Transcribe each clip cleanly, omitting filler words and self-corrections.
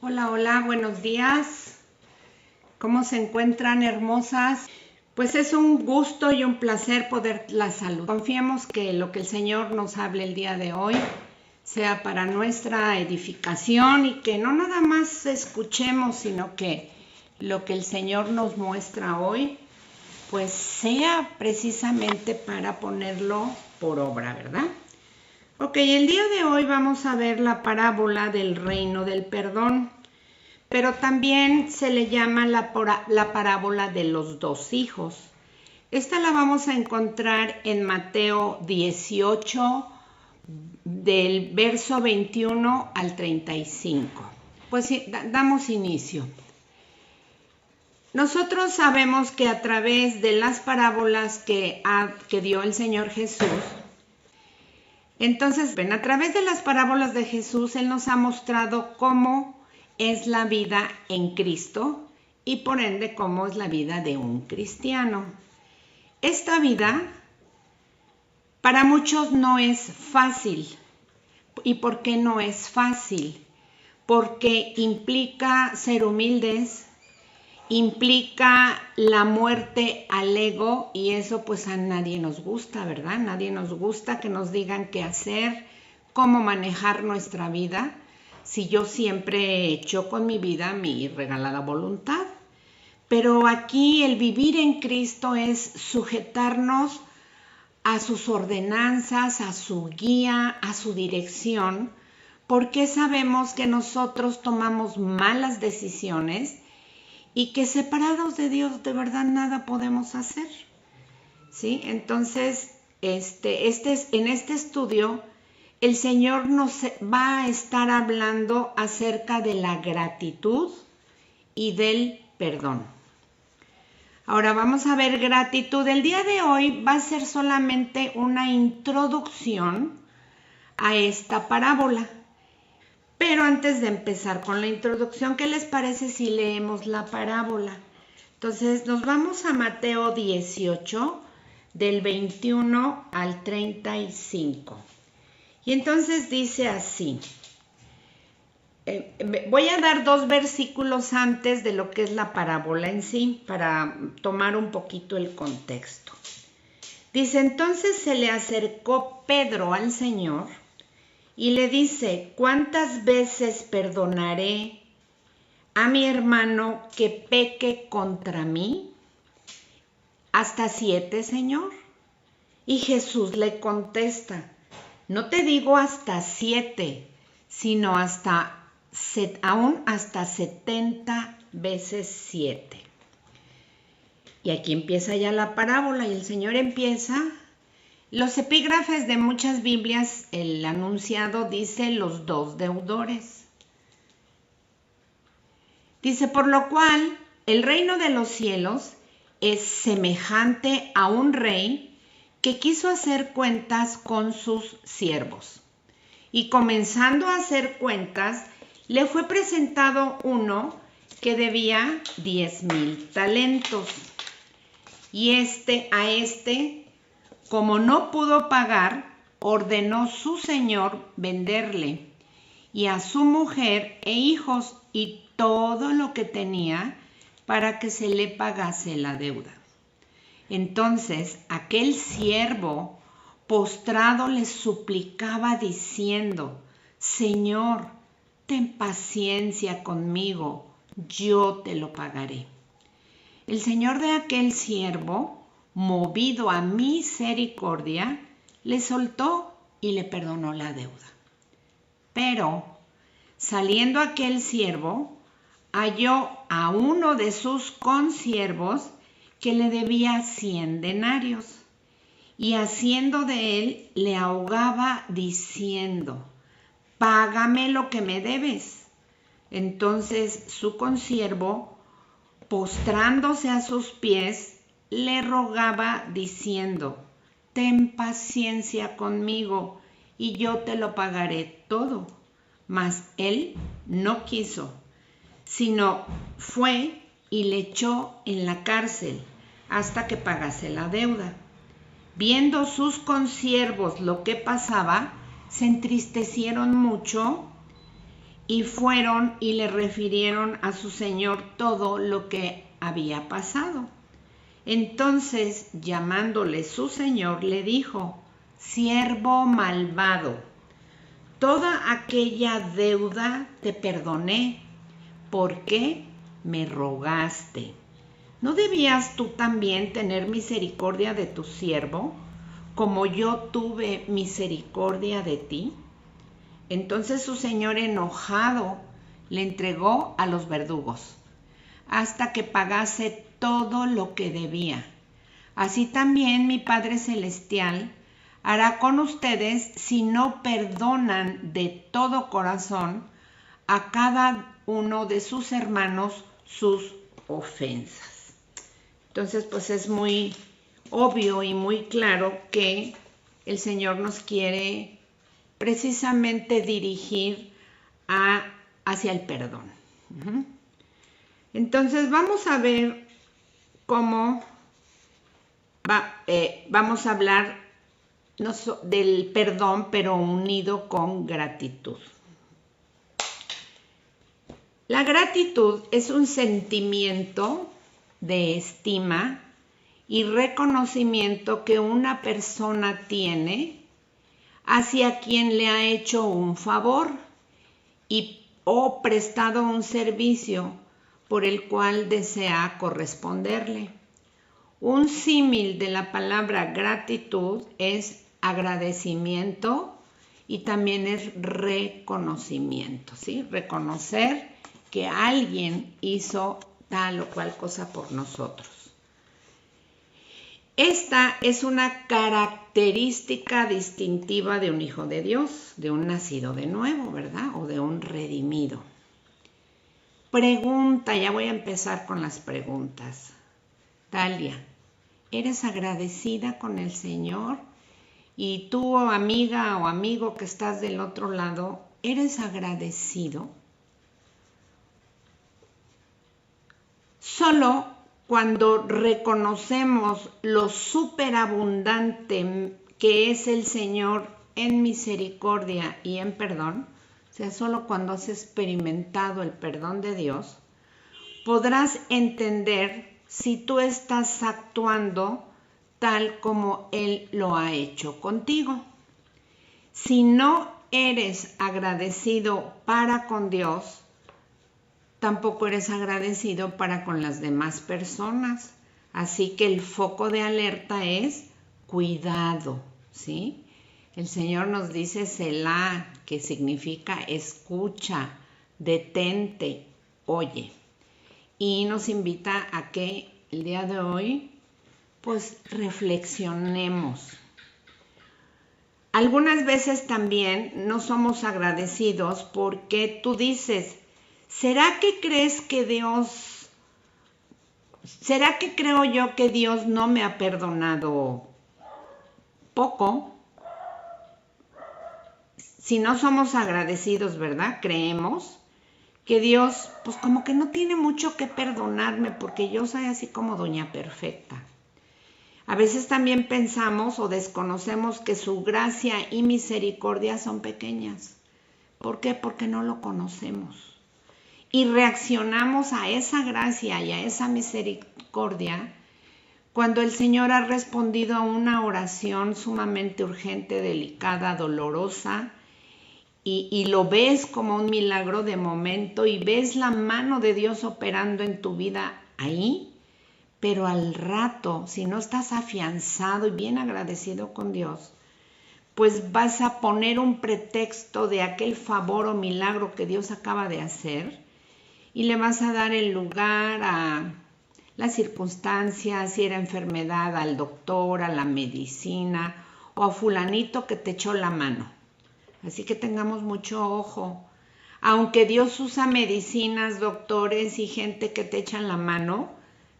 Hola, hola, buenos días. ¿Cómo se encuentran, hermosas? Pues es un gusto y un placer poderlas saludar. Confiemos que lo que el Señor nos hable el día de hoy sea para nuestra edificación y que no nada más escuchemos, sino que lo que el Señor nos muestra hoy, pues sea precisamente para ponerlo por obra, ¿verdad? Ok, el día de hoy vamos a ver la parábola del reino del perdón, pero también se le llama la parábola de los dos hijos. Esta la vamos a encontrar en Mateo 18, del verso 21 al 35. Pues sí, damos inicio. Nosotros sabemos que a través de las parábolas que dio el Señor Jesús, entonces, a través de las parábolas de Jesús, Él nos ha mostrado cómo es la vida en Cristo y por ende cómo es la vida de un cristiano. Esta vida para muchos no es fácil. ¿Y por qué no es fácil? Porque implica ser humildes, implica la muerte al ego y eso pues a nadie nos gusta, ¿verdad? Nadie nos gusta que nos digan qué hacer, cómo manejar nuestra vida, si yo siempre he hecho con mi vida mi regalada voluntad. Pero aquí el vivir en Cristo es sujetarnos a sus ordenanzas, a su guía, a su dirección, porque sabemos que nosotros tomamos malas decisiones y que separados de Dios de verdad nada podemos hacer, ¿sí? Entonces, en este estudio, el Señor nos va a estar hablando acerca de la gratitud y del perdón. Ahora vamos a ver gratitud. El día de hoy va a ser solamente una introducción a esta parábola. Pero antes de empezar con la introducción, ¿qué les parece si leemos la parábola? Entonces nos vamos a Mateo 18, del 21 al 35. Y entonces dice así. Voy a dar dos versículos antes de lo que es la parábola en sí, para tomar un poquito el contexto. Dice, entonces se le acercó Pedro al Señor y le dice, ¿cuántas veces perdonaré a mi hermano que peque contra mí? ¿Hasta 7, Señor? Y Jesús le contesta, no te digo hasta 7, sino aún hasta 70 veces 7. Y aquí empieza ya la parábola y el Señor empieza. Los epígrafes de muchas Biblias, el anunciado dice los dos deudores. Dice, por lo cual el reino de los cielos es semejante a un rey que quiso hacer cuentas con sus siervos. Y comenzando a hacer cuentas, le fue presentado uno que debía 10,000 talentos. Y a este, como no pudo pagar, ordenó su señor venderle, y a su mujer e hijos y todo lo que tenía, para que se le pagase la deuda. Entonces aquel siervo postrado le suplicaba diciendo, Señor, ten paciencia conmigo, yo te lo pagaré. El señor de aquel siervo, movido a misericordia, le soltó y le perdonó la deuda. Pero, saliendo aquel siervo, halló a uno de sus consiervos que le debía 100 denarios, y haciendo de él, le ahogaba diciendo, págame lo que me debes. Entonces su consiervo, postrándose a sus pies, le rogaba diciendo, ten paciencia conmigo y yo te lo pagaré todo. Mas él no quiso, sino fue y le echó en la cárcel hasta que pagase la deuda. Viendo sus consiervos lo que pasaba, se entristecieron mucho y fueron y le refirieron a su señor todo lo que había pasado. Entonces, llamándole su señor, le dijo: siervo malvado, toda aquella deuda te perdoné, porque me rogaste. ¿No debías tú también tener misericordia de tu siervo, como yo tuve misericordia de ti? Entonces su señor, enojado, le entregó a los verdugos, hasta que pagase todo lo que debía. Así también mi Padre Celestial hará con ustedes si no perdonan de todo corazón a cada uno de sus hermanos sus ofensas. Entonces, pues es muy obvio y muy claro que el Señor nos quiere precisamente dirigir hacia el perdón. Entonces, vamos a ver cómo vamos a hablar del perdón, pero unido con gratitud. La gratitud es un sentimiento de estima y reconocimiento que una persona tiene hacia quien le ha hecho un favor o prestado un servicio por el cual desea corresponderle. Un símil de la palabra gratitud es agradecimiento y también es reconocimiento, ¿sí? Reconocer que alguien hizo tal o cual cosa por nosotros. Esta es una característica distintiva de un hijo de Dios, de un nacido de nuevo, ¿verdad? O de un redimido. Pregunta, ya voy a empezar con las preguntas. Talia, ¿eres agradecida con el Señor? Y tú, amiga o amigo que estás del otro lado, ¿eres agradecido? Solo cuando reconocemos lo superabundante que es el Señor en misericordia y en perdón, o sea, solo cuando has experimentado el perdón de Dios, podrás entender si tú estás actuando tal como Él lo ha hecho contigo. Si no eres agradecido para con Dios, tampoco eres agradecido para con las demás personas. Así que el foco de alerta es cuidado, ¿sí? El Señor nos dice Selah, que significa escucha, detente, oye. Y nos invita a que el día de hoy, pues, reflexionemos. Algunas veces también no somos agradecidos porque tú dices, ¿será que creo yo que Dios no me ha perdonado poco? Si no somos agradecidos, ¿verdad? Creemos que Dios, pues como que no tiene mucho que perdonarme porque yo soy así como doña perfecta. A veces también pensamos o desconocemos que su gracia y misericordia son pequeñas. ¿Por qué? Porque no lo conocemos. Y reaccionamos a esa gracia y a esa misericordia cuando el Señor ha respondido a una oración sumamente urgente, delicada, dolorosa, y lo ves como un milagro de momento y ves la mano de Dios operando en tu vida ahí, pero al rato, si no estás afianzado y bien agradecido con Dios, pues vas a poner un pretexto de aquel favor o milagro que Dios acaba de hacer y le vas a dar el lugar a las circunstancias, si era enfermedad, al doctor, a la medicina o a fulanito que te echó la mano. Así que tengamos mucho ojo. Aunque Dios usa medicinas, doctores y gente que te echan la mano,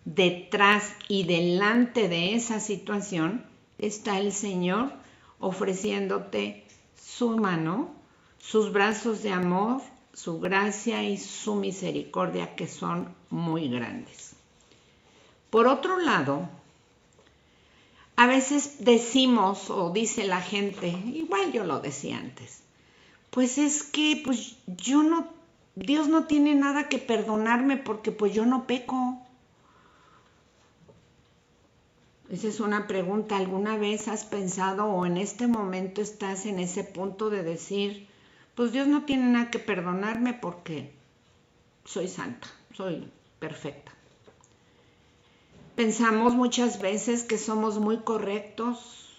detrás y delante de esa situación está el Señor ofreciéndote su mano, sus brazos de amor, su gracia y su misericordia, que son muy grandes. Por otro lado, a veces decimos o dice la gente, igual yo lo decía antes, pues es que yo no Dios no tiene nada que perdonarme porque pues yo no peco. Esa es una pregunta. ¿Alguna vez has pensado o en este momento estás en ese punto de decir, pues Dios no tiene nada que perdonarme porque soy santa, soy perfecta? Pensamos muchas veces que somos muy correctos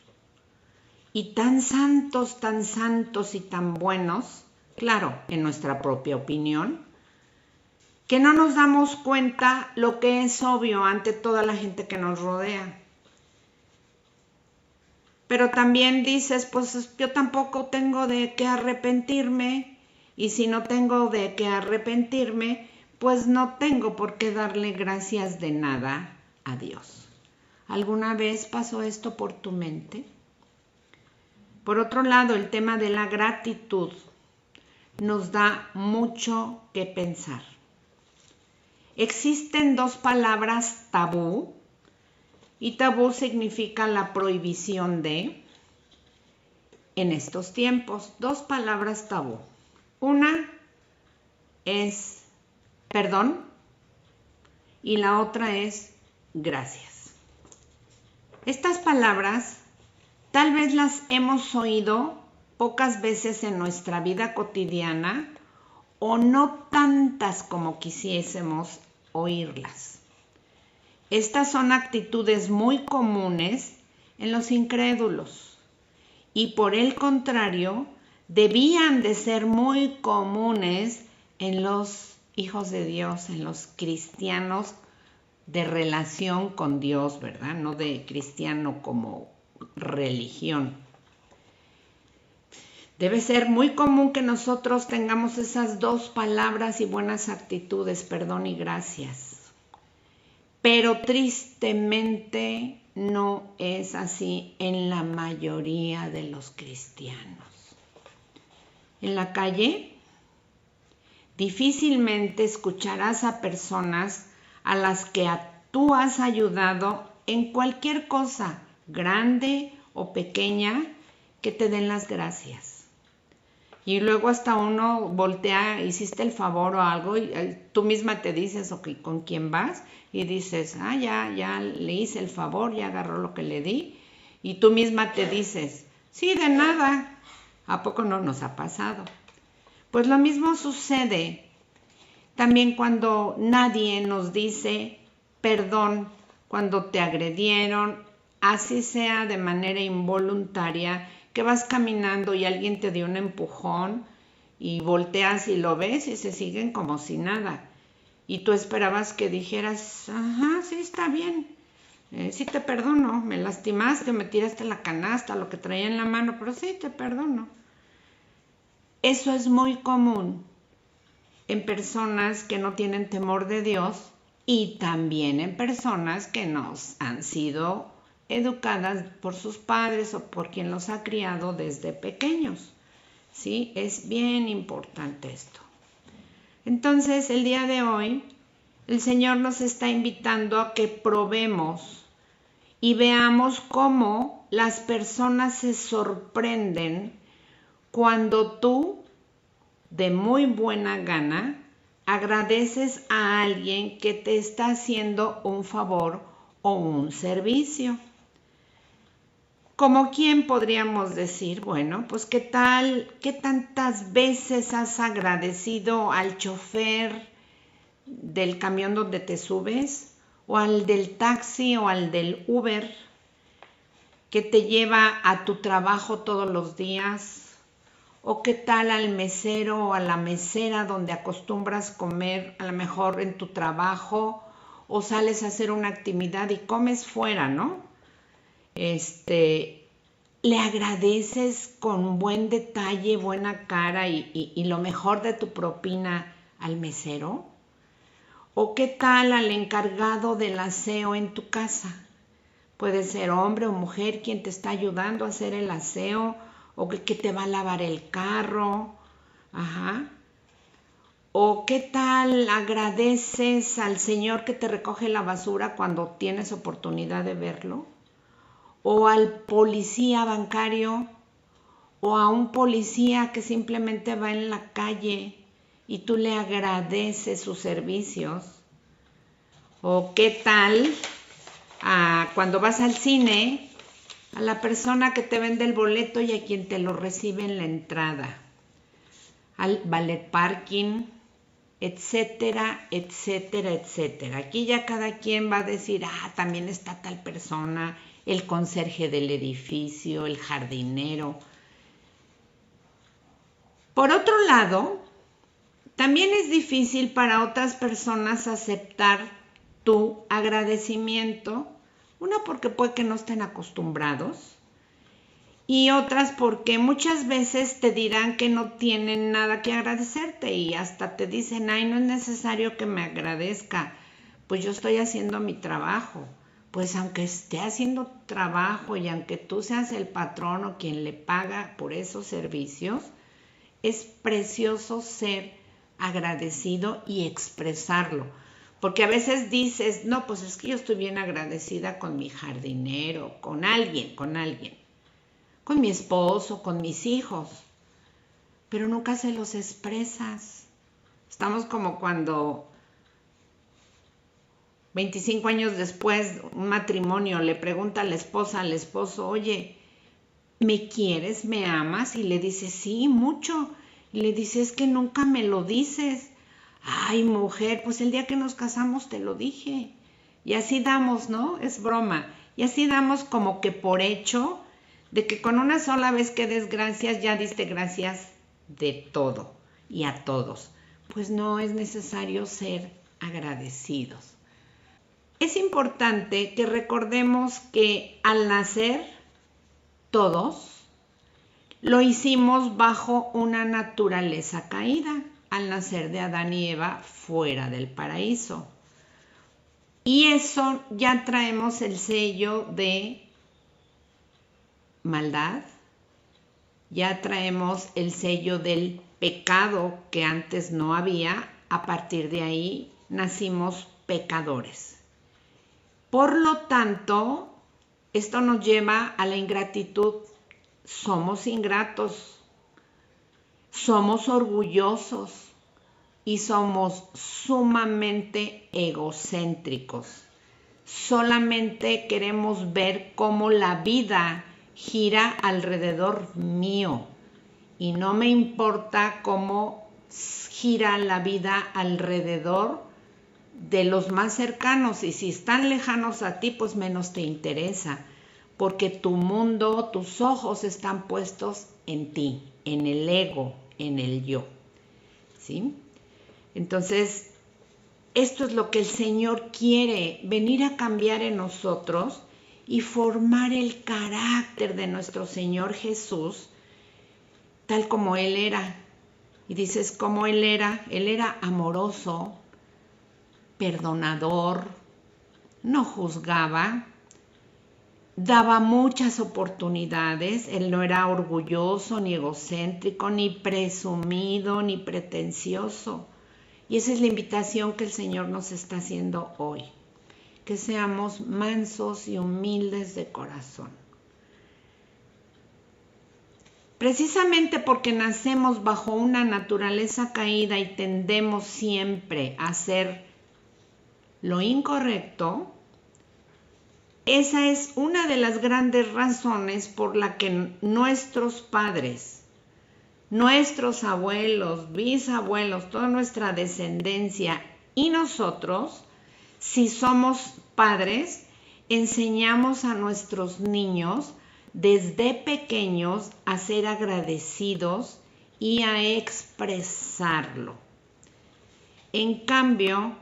y tan santos y tan buenos, claro, en nuestra propia opinión, que no nos damos cuenta lo que es obvio ante toda la gente que nos rodea. Pero también dices, pues yo tampoco tengo de qué arrepentirme, y si no tengo de qué arrepentirme, pues no tengo por qué darle gracias de nada a Dios. ¿Alguna vez pasó esto por tu mente? Por otro lado, el tema de la gratitud nos da mucho que pensar. Existen dos palabras tabú, y tabú significa la prohibición de, en estos tiempos, dos palabras tabú. Una es perdón y la otra es gracias. Estas palabras tal vez las hemos oído pocas veces en nuestra vida cotidiana o no tantas como quisiésemos oírlas. Estas son actitudes muy comunes en los incrédulos y por el contrario debían de ser muy comunes en los hijos de Dios, en los cristianos de relación con Dios, ¿verdad? No de cristiano como religión. Debe ser muy común que nosotros tengamos esas dos palabras y buenas actitudes, perdón y gracias. Pero tristemente no es así en la mayoría de los cristianos. En la calle, difícilmente escucharás a personas a las que tú has ayudado en cualquier cosa, grande o pequeña, que te den las gracias. Y luego hasta uno voltea, hiciste el favor o algo, y tú misma te dices con quién vas, y dices, ya le hice el favor, ya agarró lo que le di, y tú misma te dices, sí, de nada. ¿A poco no nos ha pasado? Pues lo mismo sucede también cuando nadie nos dice perdón cuando te agredieron, así sea de manera involuntaria, que vas caminando y alguien te dio un empujón y volteas y lo ves y se siguen como si nada. Y tú esperabas que dijeras, ajá, sí, está bien, sí te perdono, me lastimaste, me tiraste la canasta, lo que traía en la mano, pero sí te perdono. Eso es muy común en personas que no tienen temor de Dios y también en personas que nos han sido educadas por sus padres o por quien los ha criado desde pequeños. ¿Sí? Es bien importante esto. Entonces, el día de hoy, el Señor nos está invitando a que probemos y veamos cómo las personas se sorprenden cuando tú, de muy buena gana, agradeces a alguien que te está haciendo un favor o un servicio. Como quien podríamos decir, bueno, pues qué tantas veces has agradecido al chofer del camión donde te subes, o al del taxi o al del Uber que te lleva a tu trabajo todos los días, o qué tal al mesero o a la mesera donde acostumbras comer a lo mejor en tu trabajo, o sales a hacer una actividad y comes fuera, ¿no? Le agradeces con buen detalle, buena cara y lo mejor de tu propina al mesero. ¿O qué tal al encargado del aseo en tu casa? Puede ser hombre o mujer quien te está ayudando a hacer el aseo, o que te va a lavar el carro. Ajá. ¿O qué tal agradeces al señor que te recoge la basura cuando tienes oportunidad de verlo? ¿O al policía bancario? ¿O a un policía que simplemente va en la calle y tú le agradeces sus servicios. O qué tal cuando vas al cine, a la persona que te vende el boleto y a quien te lo recibe en la entrada, al valet parking, etcétera, etcétera, etcétera. Aquí ya cada quien va a decir, también está tal persona, el conserje del edificio, el jardinero. Por otro lado, también es difícil para otras personas aceptar tu agradecimiento. Una, porque puede que no estén acostumbrados, y otras porque muchas veces te dirán que no tienen nada que agradecerte y hasta te dicen, no es necesario que me agradezca, pues yo estoy haciendo mi trabajo. Pues aunque esté haciendo trabajo y aunque tú seas el patrón o quien le paga por esos servicios, es precioso ser agradecido y expresarlo. Porque a veces dices, no, pues es que yo estoy bien agradecida con mi jardinero, con alguien, con mi esposo, con mis hijos, pero nunca se los expresas. Estamos como cuando 25 años después, un matrimonio le pregunta a la esposa, al esposo, oye, ¿me quieres? ¿Me amas? Y le dice, sí, mucho. Y le dice, es que nunca me lo dices. Ay, mujer, pues el día que nos casamos te lo dije. Y así damos, ¿no? Es broma. Y así damos como que por hecho de que con una sola vez que des gracias, ya diste gracias de todo y a todos. Pues no es necesario ser agradecidos. Es importante que recordemos que al nacer, todos lo hicimos bajo una naturaleza caída, al nacer de Adán y Eva fuera del paraíso. Y eso ya traemos el sello de maldad, ya traemos el sello del pecado que antes no había. A partir de ahí nacimos pecadores. Por lo tanto, esto nos lleva a la ingratitud. Somos ingratos, somos orgullosos y somos sumamente egocéntricos. Solamente queremos ver cómo la vida gira alrededor mío y no me importa cómo gira la vida alrededor de los más cercanos, y si están lejanos a ti, pues menos te interesa, porque tu mundo, tus ojos están puestos en ti, en el ego, en el yo, ¿sí? Entonces, esto es lo que el Señor quiere, venir a cambiar en nosotros y formar el carácter de nuestro Señor Jesús, tal como Él era. Y dices, ¿cómo Él era? Él era amoroso, perdonador, no juzgaba, daba muchas oportunidades. Él no era orgulloso, ni egocéntrico, ni presumido, ni pretencioso. Y esa es la invitación que el Señor nos está haciendo hoy, que seamos mansos y humildes de corazón. Precisamente porque nacemos bajo una naturaleza caída y tendemos siempre a hacer lo incorrecto, esa es una de las grandes razones por la que nuestros padres, nuestros abuelos, bisabuelos, toda nuestra descendencia y nosotros, si somos padres, enseñamos a nuestros niños desde pequeños a ser agradecidos y a expresarlo. En cambio,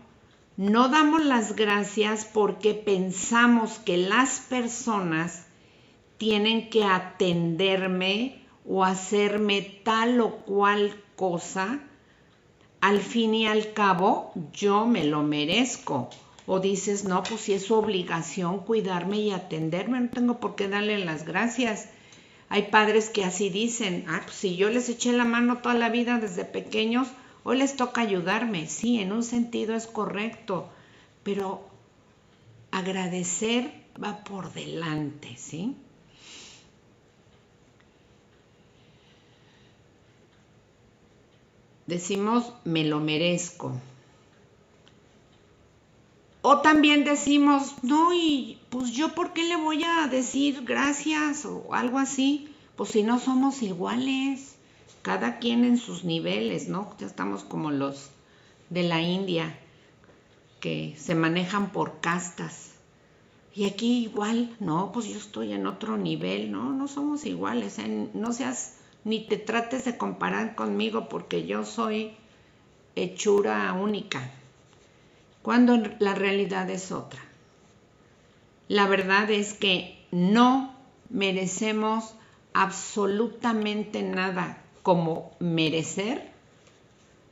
no damos las gracias porque pensamos que las personas tienen que atenderme o hacerme tal o cual cosa. Al fin y al cabo, yo me lo merezco. O dices, no, pues si es su obligación cuidarme y atenderme, no tengo por qué darle las gracias. Hay padres que así dicen, pues si yo les eché la mano toda la vida desde pequeños, hoy les toca ayudarme. Sí, en un sentido es correcto, pero agradecer va por delante, ¿sí? decimos, me lo merezco. O también decimos, no, y pues yo ¿por qué le voy a decir gracias o algo así? Pues si no somos iguales, cada quien en sus niveles, ¿no? Ya estamos como los de la India, que se manejan por castas. Y aquí igual, no, pues yo estoy en otro nivel, ¿no? No somos iguales, no seas, ni te trates de comparar conmigo porque yo soy hechura única, cuando la realidad es otra. La verdad es que no merecemos absolutamente nada como merecer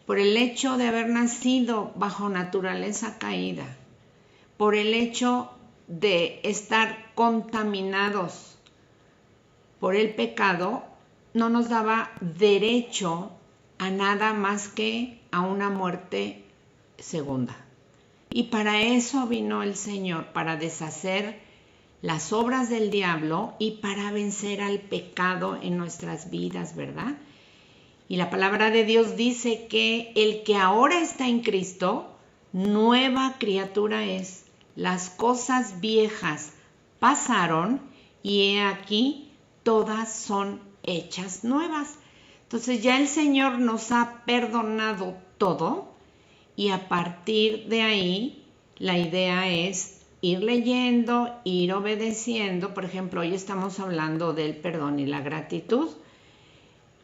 por el hecho de haber nacido bajo naturaleza caída, por el hecho de estar contaminados por el pecado, no nos daba derecho a nada más que a una muerte segunda. Y para eso vino el Señor, para deshacer las obras del diablo y para vencer al pecado en nuestras vidas, ¿verdad? Y la palabra de Dios dice que el que ahora está en Cristo, nueva criatura es. Las cosas viejas pasaron y he aquí, todas son hechas nuevas. Entonces ya el Señor nos ha perdonado todo. Y a partir de ahí, la idea es ir leyendo, ir obedeciendo. Por ejemplo, hoy estamos hablando del perdón y la gratitud.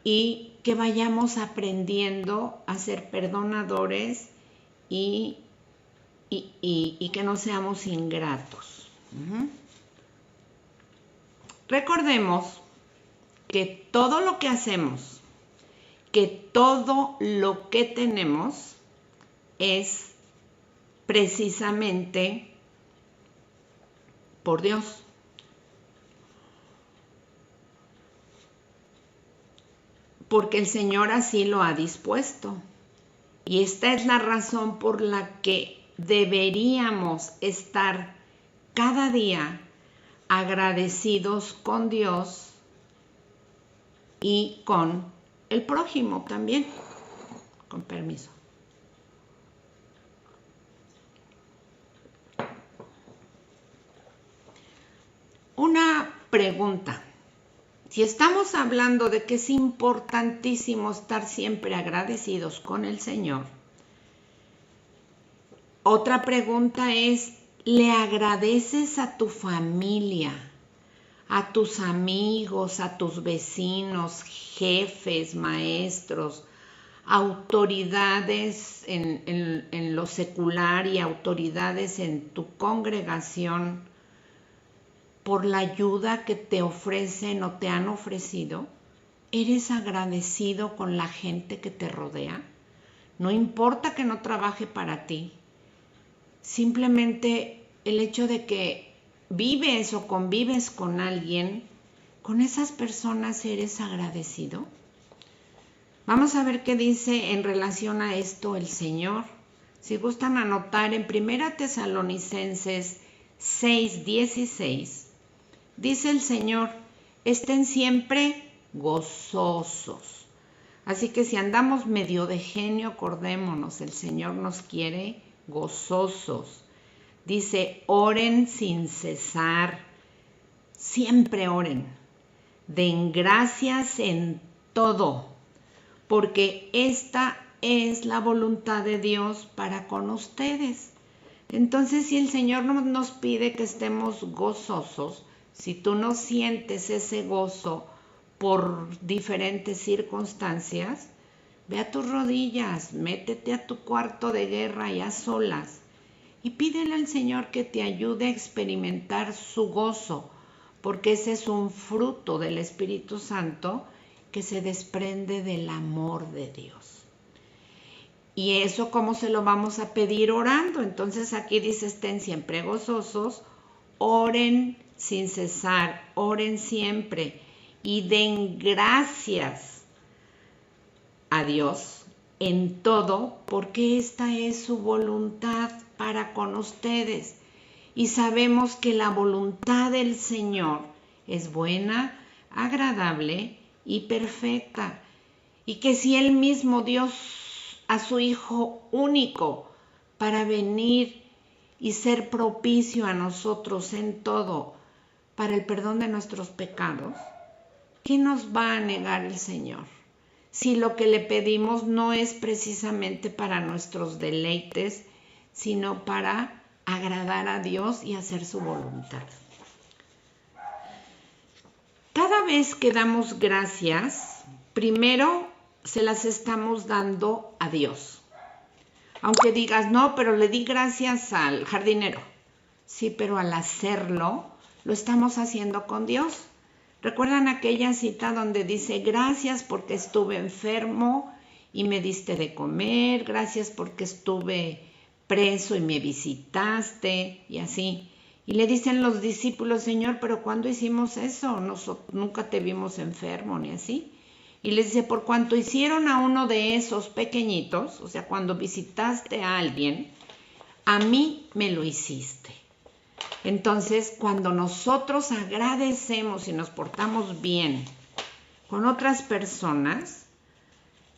Y que vayamos aprendiendo a ser perdonadores y que no seamos ingratos. Recordemos que todo lo que hacemos, que todo lo que tenemos, es precisamente por Dios. Porque el Señor así lo ha dispuesto. Y esta es la razón por la que deberíamos estar cada día agradecidos con Dios y con el prójimo también. Con permiso. Una pregunta. Si estamos hablando de que es importantísimo estar siempre agradecidos con el Señor, otra pregunta es, ¿le agradeces a tu familia, a tus amigos, a tus vecinos, jefes, maestros, autoridades en lo secular y autoridades en tu congregación, por la ayuda que te ofrecen o te han ofrecido? ¿Eres agradecido con la gente que te rodea? No importa que no trabaje para ti. Simplemente el hecho de que vives o convives con alguien, con esas personas eres agradecido. Vamos a ver qué dice en relación a esto el Señor. Si gustan anotar en 1 Tesalonicenses 6:16, dice el Señor, estén siempre gozosos. Así que si andamos medio de genio, acordémonos, el Señor nos quiere gozosos. Dice, oren sin cesar, siempre oren, den gracias en todo, porque esta es la voluntad de Dios para con ustedes. Entonces, si el Señor nos pide que estemos gozosos, si tú no sientes ese gozo por diferentes circunstancias, ve a tus rodillas, métete a tu cuarto de guerra y a solas y pídele al Señor que te ayude a experimentar su gozo, porque ese es un fruto del Espíritu Santo que se desprende del amor de Dios. Y eso, ¿cómo se lo vamos a pedir? Orando. Entonces aquí dice, estén siempre gozosos, oren sin cesar, oren siempre y den gracias a Dios en todo, porque esta es su voluntad para con ustedes. Y sabemos que la voluntad del Señor es buena, agradable y perfecta. y que si Él mismo dio a su Hijo único para venir y ser propicio a nosotros en todo para el perdón de nuestros pecados, ¿qué nos va a negar el Señor? Si lo que le pedimos no es precisamente para nuestros deleites, sino para agradar a Dios y hacer su voluntad. Cada vez que damos gracias, primero se las estamos dando a Dios. Aunque digas, no, pero le di gracias al jardinero. Sí, pero al hacerlo, lo estamos haciendo con Dios. ¿Recuerdan aquella cita donde dice, gracias porque estuve enfermo y me diste de comer, gracias porque estuve preso y me visitaste, y así? Y le dicen los discípulos, Señor, ¿pero cuándo hicimos eso? Nunca te vimos enfermo, ni así. Y les dice, por cuanto hicieron a uno de esos pequeñitos, o sea, cuando visitaste a alguien, a mí me lo hiciste. Entonces, cuando nosotros agradecemos y nos portamos bien con otras personas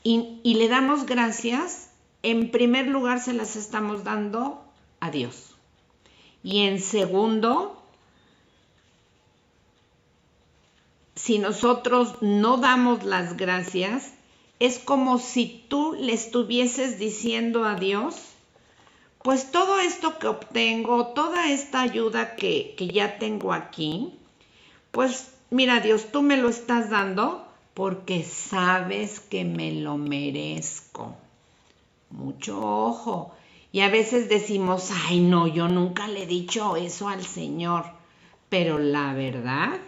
y le damos gracias, en primer lugar se las estamos dando a Dios. Y en segundo, si nosotros no damos las gracias, es como si tú le estuvieses diciendo a Dios, pues todo esto que obtengo, toda esta ayuda que ya tengo aquí, pues mira Dios, tú me lo estás dando porque sabes que me lo merezco. Mucho ojo. Y a veces decimos, ay no, yo nunca le he dicho eso al Señor. Pero la verdad,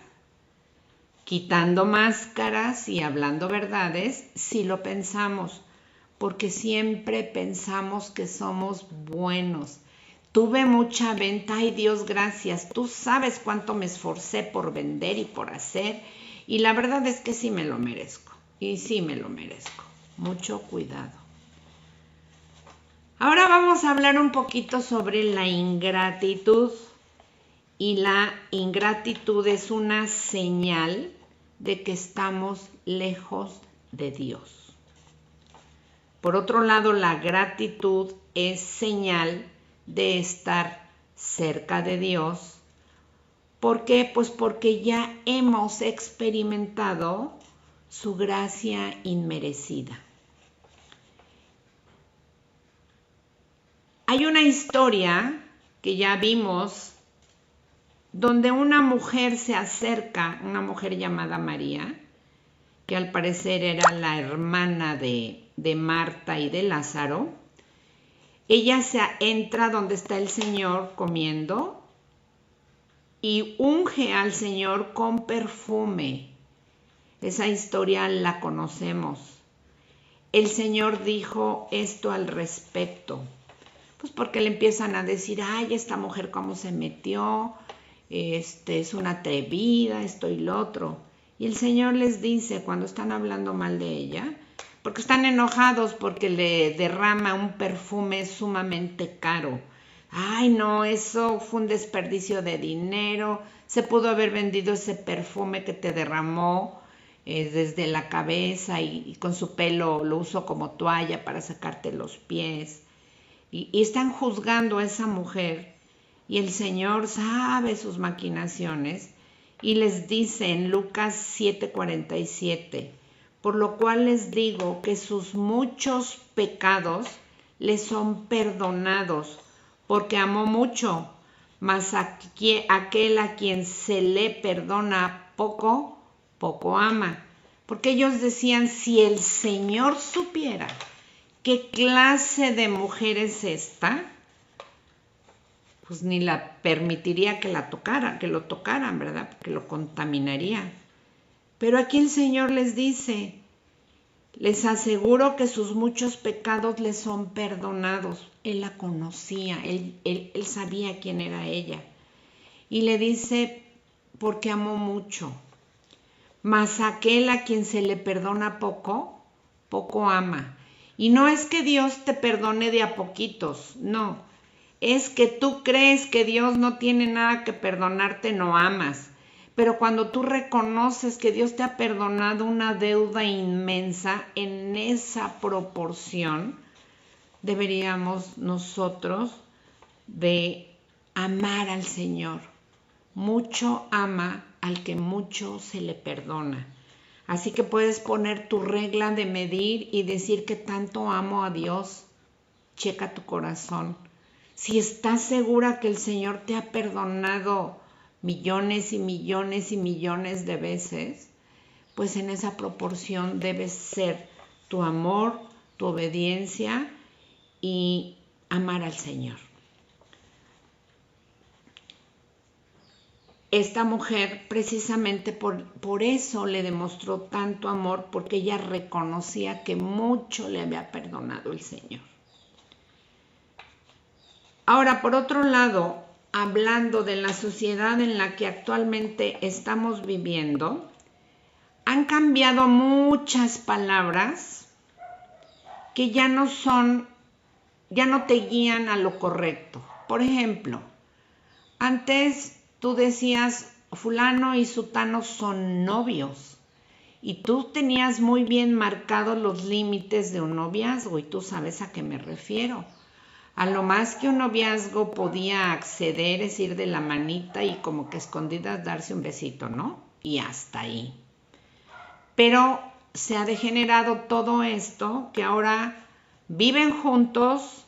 quitando máscaras y hablando verdades, sí lo pensamos. Porque siempre pensamos que somos buenos. Tuve mucha venta, ay Dios, gracias. Tú sabes cuánto me esforcé por vender y por hacer. Y la verdad es que sí me lo merezco. Y sí me lo merezco. Mucho cuidado. Ahora vamos a hablar un poquito sobre la ingratitud. Y la ingratitud es una señal de que estamos lejos de Dios. Por otro lado, la gratitud es señal de estar cerca de Dios. ¿Por qué? Pues porque ya hemos experimentado su gracia inmerecida. Hay una historia que ya vimos donde una mujer se acerca, una mujer llamada María, que al parecer era la hermana de Marta y de Lázaro. Ella entra donde está el Señor comiendo y unge al Señor con perfume. Esa historia la conocemos. El Señor dijo esto al respecto. Pues porque le empiezan a decir, ay, esta mujer cómo se metió, es una atrevida, esto y lo otro. Y el Señor les dice, cuando están hablando mal de ella, porque están enojados porque le derrama un perfume sumamente caro. Ay, no, eso fue un desperdicio de dinero. Se pudo haber vendido ese perfume que te derramó desde la cabeza y con su pelo lo usó como toalla para sacarte los pies. Y están juzgando a esa mujer y el Señor sabe sus maquinaciones y les dice en Lucas 7:47, por lo cual les digo que sus muchos pecados les son perdonados, porque amó mucho, mas aquel a quien se le perdona poco, poco ama. Porque ellos decían, si el Señor supiera qué clase de mujer es esta, pues ni la permitiría que lo tocaran, ¿verdad? Porque lo contaminaría. Pero aquí el Señor les dice, les aseguro que sus muchos pecados les son perdonados. Él la conocía, él sabía quién era ella. Y le dice, porque amó mucho. Mas aquel a quien se le perdona poco, poco ama. Y no es que Dios te perdone de a poquitos, no. Es que tú crees que Dios no tiene nada que perdonarte, no amas. Pero cuando tú reconoces que Dios te ha perdonado una deuda inmensa, en esa proporción deberíamos nosotros de amar al Señor. Mucho ama al que mucho se le perdona. Así que puedes poner tu regla de medir y decir que tanto amo a Dios. Checa tu corazón. Si estás segura que el Señor te ha perdonado millones y millones y millones de veces, pues en esa proporción debe ser tu amor, tu obediencia y amar al Señor. Esta mujer precisamente por eso le demostró tanto amor, porque ella reconocía que mucho le había perdonado el Señor. Ahora, por otro lado, hablando de la sociedad en la que actualmente estamos viviendo, han cambiado muchas palabras que ya no te guían a lo correcto. Por ejemplo, antes tú decías, fulano y sutano son novios, y tú tenías muy bien marcados los límites de un noviazgo, y tú sabes a qué me refiero. A lo más que un noviazgo podía acceder es ir de la manita y como que escondidas darse un besito, ¿no? Y hasta ahí. Pero se ha degenerado todo esto, que ahora viven juntos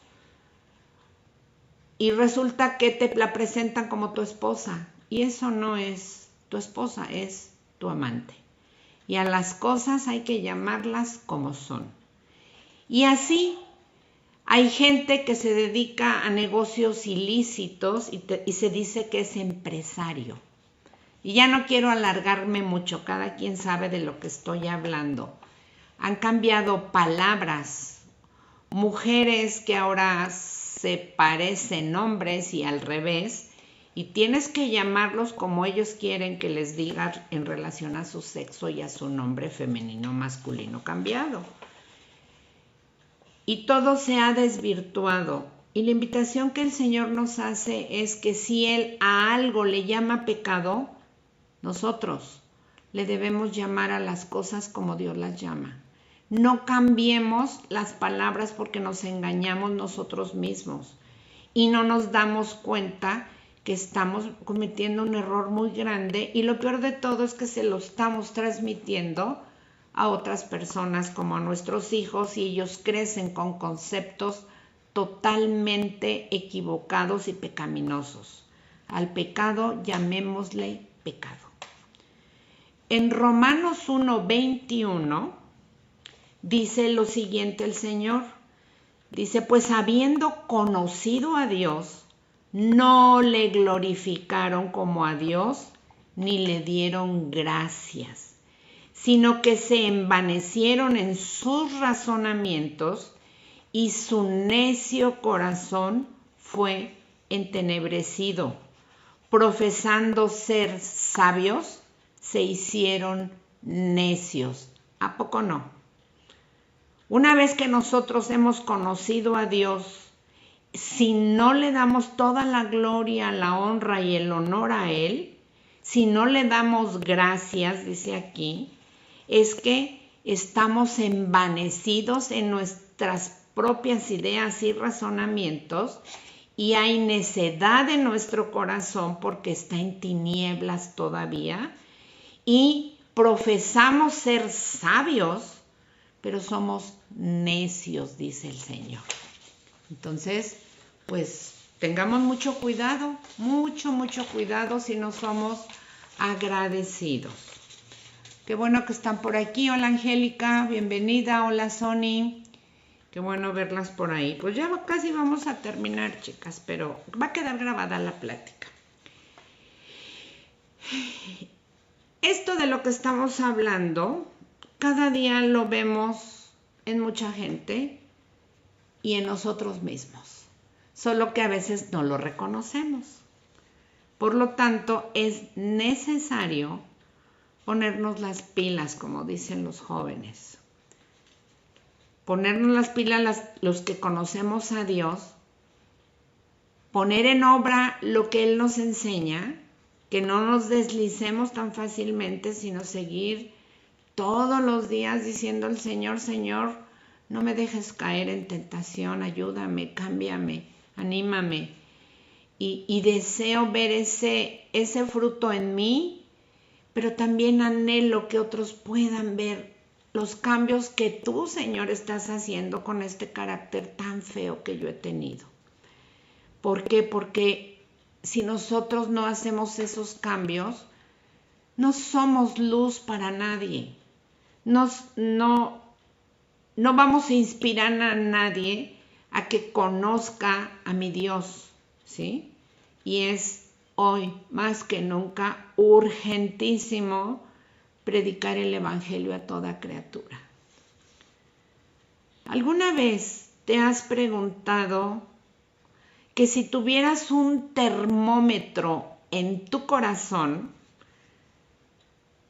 y resulta que te la presentan como tu esposa. Y eso no es tu esposa, es tu amante. Y a las cosas hay que llamarlas como son. Y así hay gente que se dedica a negocios ilícitos y se dice que es empresario. Y ya no quiero alargarme mucho, cada quien sabe de lo que estoy hablando. Han cambiado palabras, mujeres que ahora se parecen hombres y al revés, y tienes que llamarlos como ellos quieren que les digan en relación a su sexo y a su nombre femenino masculino cambiado. Y todo se ha desvirtuado. Y la invitación que el Señor nos hace es que si Él a algo le llama pecado, nosotros le debemos llamar a las cosas como Dios las llama. No cambiemos las palabras porque nos engañamos nosotros mismos y no nos damos cuenta que estamos cometiendo un error muy grande, y lo peor de todo es que se lo estamos transmitiendo a otras personas como a nuestros hijos, y ellos crecen con conceptos totalmente equivocados y pecaminosos. Al pecado llamémosle pecado. En Romanos 1:21 dice lo siguiente el Señor. Dice, pues habiendo conocido a Dios, no le glorificaron como a Dios, ni le dieron gracias, sino que se envanecieron en sus razonamientos, y su necio corazón fue entenebrecido. Profesando ser sabios, se hicieron necios. ¿A poco no? Una vez que nosotros hemos conocido a Dios, si no le damos toda la gloria, la honra y el honor a Él, si no le damos gracias, dice aquí, es que estamos envanecidos en nuestras propias ideas y razonamientos, y hay necedad en nuestro corazón porque está en tinieblas todavía, y profesamos ser sabios, pero somos necios, dice el Señor. Entonces, pues tengamos mucho cuidado si no somos agradecidos. Qué bueno que están por aquí. Hola Angélica, bienvenida. Hola Sony, qué bueno verlas por ahí. Pues ya casi vamos a terminar, chicas, pero va a quedar grabada la plática. Esto de lo que estamos hablando, cada día lo vemos en mucha gente y en nosotros mismos, solo que a veces no lo reconocemos. Por lo tanto, es necesario ponernos las pilas, como dicen los jóvenes. Ponernos las pilas los que conocemos a Dios, poner en obra lo que Él nos enseña que no nos deslicemos tan fácilmente, sino seguir todos los días diciendo al Señor, Señor, no me dejes caer en tentación, ayúdame, cámbiame, anímame. Y deseo ver ese fruto en mí, pero también anhelo que otros puedan ver los cambios que tú, Señor, estás haciendo con este carácter tan feo que yo he tenido. ¿Por qué? Porque si nosotros no hacemos esos cambios, no somos luz para nadie. No vamos a inspirar a nadie a que conozca a mi Dios, ¿sí? Y es hoy, más que nunca, urgentísimo predicar el Evangelio a toda criatura. ¿Alguna vez te has preguntado que si tuvieras un termómetro en tu corazón,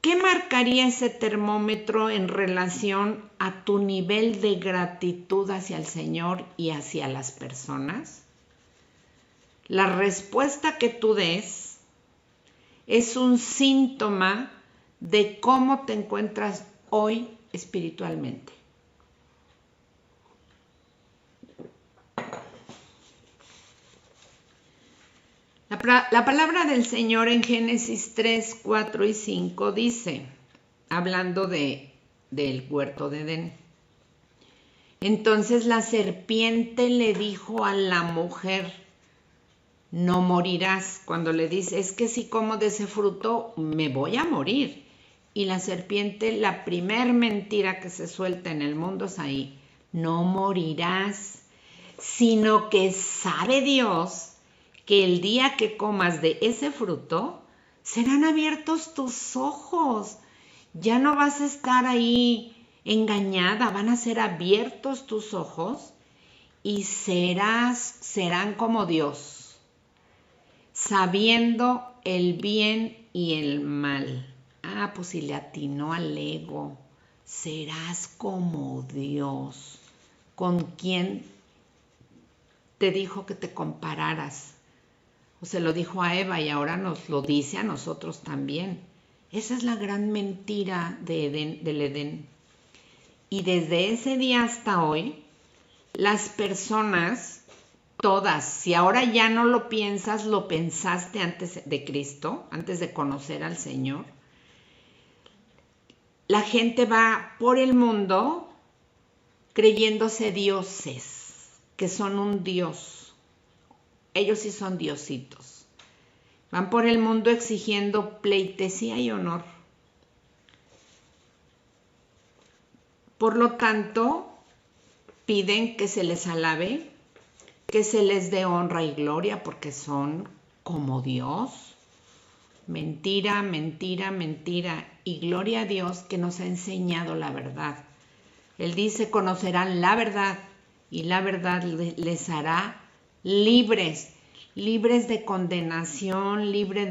¿qué marcaría ese termómetro en relación a tu nivel de gratitud hacia el Señor y hacia las personas? La respuesta que tú des es un síntoma de cómo te encuentras hoy espiritualmente. La palabra del Señor en Génesis 3, 4 y 5 dice, hablando del huerto de Edén: entonces la serpiente le dijo a la mujer, no morirás. Cuando le dice, es que si como de ese fruto me voy a morir. Y la serpiente, la primer mentira que se suelta en el mundo es ahí, no morirás, sino que sabe Dios que el día que comas de ese fruto, serán abiertos tus ojos. Ya no vas a estar ahí engañada, van a ser abiertos tus ojos y serán como Dios, sabiendo el bien y el mal. Pues si le atinó al ego, serás como Dios. ¿Con quién te dijo que te compararas? O se lo dijo a Eva y ahora nos lo dice a nosotros también. Esa es la gran mentira del Edén. Y desde ese día hasta hoy, las personas, todas, si ahora ya no lo piensas, lo pensaste antes de Cristo, antes de conocer al Señor, la gente va por el mundo creyéndose dioses, que son un dios. Ellos sí son diositos. Van por el mundo exigiendo pleitesía y honor. Por lo tanto, piden que se les alabe, que se les dé honra y gloria porque son como Dios. Mentira, mentira, mentira. Y gloria a Dios que nos ha enseñado la verdad. Él dice, conocerán la verdad y la verdad les hará libres de condenación, libres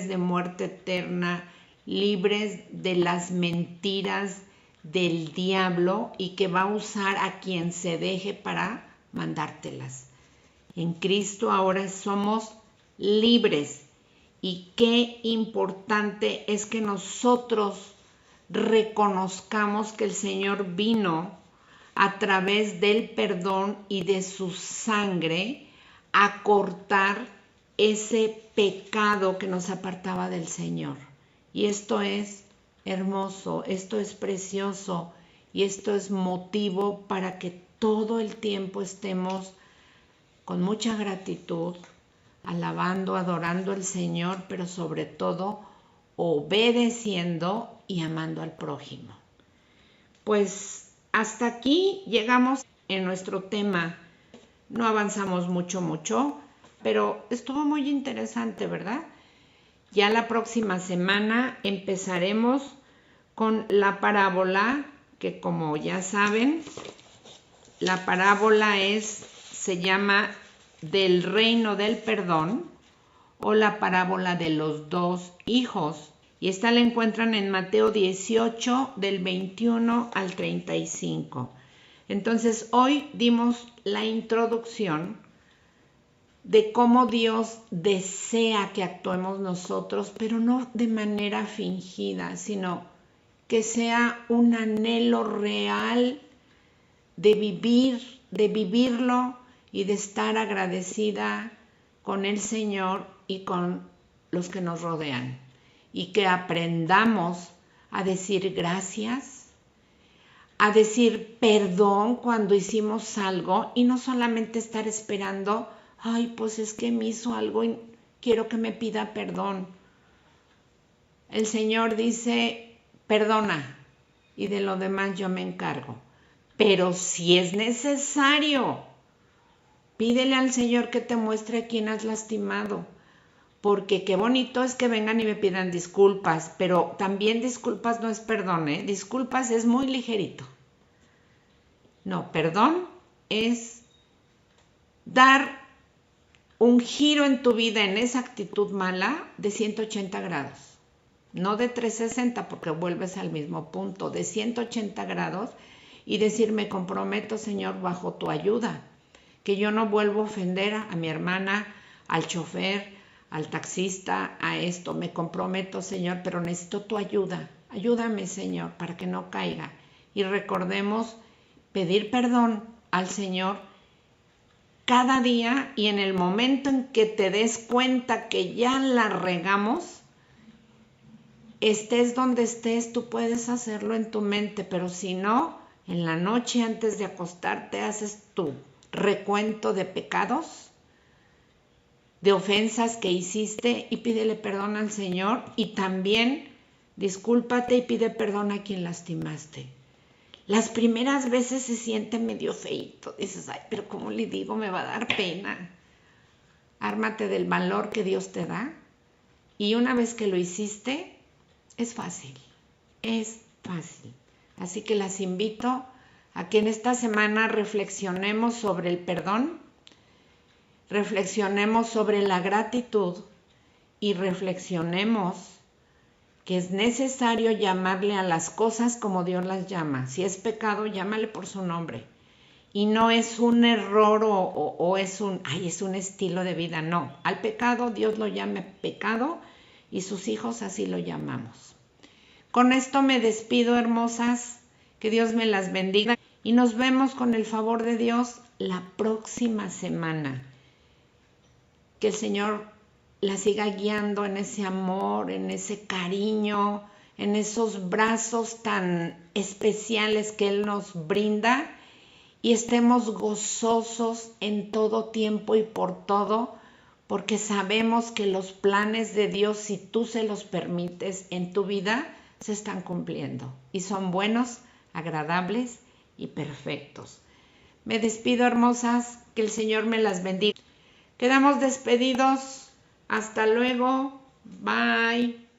de muerte eterna, libres de las mentiras del diablo y que va a usar a quien se deje para mandártelas. En Cristo ahora somos libres. Y qué importante es que nosotros reconozcamos que el Señor vino a través del perdón y de su sangre a cortar ese pecado que nos apartaba del Señor. Y esto es hermoso, esto es precioso y esto es motivo para que todo el tiempo estemos con mucha gratitud, alabando, adorando al Señor, pero sobre todo obedeciendo y amando al prójimo. Pues hasta aquí llegamos en nuestro tema. No avanzamos mucho, pero estuvo muy interesante, ¿verdad? Ya la próxima semana empezaremos con la parábola, que como ya saben, la parábola se llama del reino del perdón o la parábola de los dos hijos. Y esta la encuentran en Mateo 18 del 21 al 35. Entonces hoy dimos la introducción de cómo Dios desea que actuemos nosotros, pero no de manera fingida, sino que sea un anhelo real de vivirlo y de estar agradecida con el Señor y con los que nos rodean. Y que aprendamos a decir gracias, a decir perdón cuando hicimos algo y no solamente estar esperando, ay, pues es que me hizo algo y quiero que me pida perdón. El Señor dice, perdona y de lo demás yo me encargo. Pero si es necesario, pídele al Señor que te muestre a quién has lastimado. Porque qué bonito es que vengan y me pidan disculpas, pero también disculpas no es perdón, ¿eh? Disculpas es muy ligerito. No, perdón es dar un giro en tu vida en esa actitud mala de 180 grados. No de 360 porque vuelves al mismo punto, de 180 grados y decir, me comprometo, Señor, bajo tu ayuda, que yo no vuelvo a ofender a mi hermana, al chofer, al taxista, a esto. Me comprometo, Señor, pero necesito tu ayuda. Ayúdame, Señor, para que no caiga. Y recordemos pedir perdón al Señor cada día y en el momento en que te des cuenta que ya la regamos, estés donde estés, tú puedes hacerlo en tu mente, pero si no, en la noche antes de acostarte haces tu recuento de pecados, de ofensas que hiciste y pídele perdón al Señor y también discúlpate y pide perdón a quien lastimaste. Las primeras veces se siente medio feíto, dices, ay, pero ¿cómo le digo? Me va a dar pena. Ármate del valor que Dios te da y una vez que lo hiciste, es fácil. Así que las invito a que en esta semana reflexionemos sobre el perdón, reflexionemos sobre la gratitud y reflexionemos que es necesario llamarle a las cosas como Dios las llama. Si es pecado, llámale por su nombre. Y no es un error o es un estilo de vida. No, al pecado Dios lo llama pecado y sus hijos así lo llamamos. Con esto me despido, hermosas. Que Dios me las bendiga. Y nos vemos con el favor de Dios la próxima semana. Que el Señor la siga guiando en ese amor, en ese cariño, en esos brazos tan especiales que Él nos brinda y estemos gozosos en todo tiempo y por todo, porque sabemos que los planes de Dios, si tú se los permites en tu vida, se están cumpliendo y son buenos, agradables y perfectos. Me despido, hermosas, que el Señor me las bendiga. Quedamos despedidos. Hasta luego. Bye.